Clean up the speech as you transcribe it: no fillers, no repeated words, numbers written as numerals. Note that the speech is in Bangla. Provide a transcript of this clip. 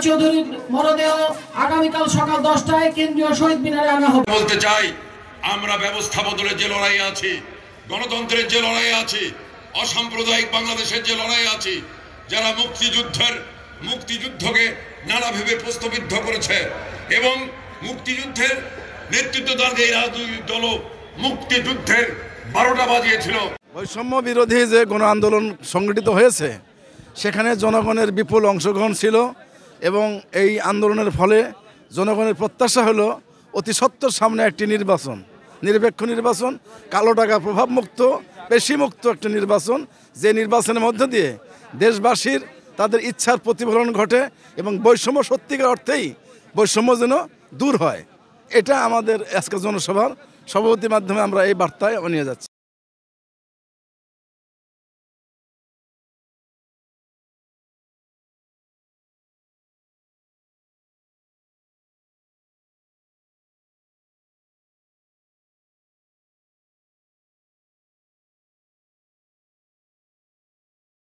চৌধুরীর মরদেহ আগামীকাল সকাল 10টায় কেন্দ্রীয় শহীদ মিনারে আনা হবে। বলতে চাই, আমরা ব্যবস্থা বদলের যে লড়াই আছি, গণতন্ত্রের যে লড়াই আছি, অসাম্প্রদায়িক বাংলাদেশের যে লড়াই আছি, যারা মুক্তিযুদ্ধকে নানাভাবে প্রশ্নবিদ্ধ করেছে এবং মুক্তিযুদ্ধের নেতৃত্বদান এই রাজনৈতিক দল মুক্তিযুদ্ধের 12টা বাজিয়েছিল। বৈষম্য বিরোধী যে গণ আন্দোলন সংগঠিত হয়েছে সেখানে জনগণের বিপুল অংশগ্রহণ ছিল এবং এই আন্দোলনের ফলে জনগণের প্রত্যাশা হলো অতি সত্বর সামনে একটি নির্বাচন, নিরপেক্ষ নির্বাচন, কালো টাকা প্রভাবমুক্ত, পেশিমুক্ত একটি নির্বাচন, যে নির্বাচনের মধ্য দিয়ে দেশবাসীর তাদের ইচ্ছার প্রতিফলন ঘটে এবং বৈষম্য সত্যিকার অর্থেই বৈষম্য যেন দূর হয়। এটা আমাদের আজকে জনসভার সভাপতির মাধ্যমে আমরা এই বার্তায় নিয়ে যাচ্ছি।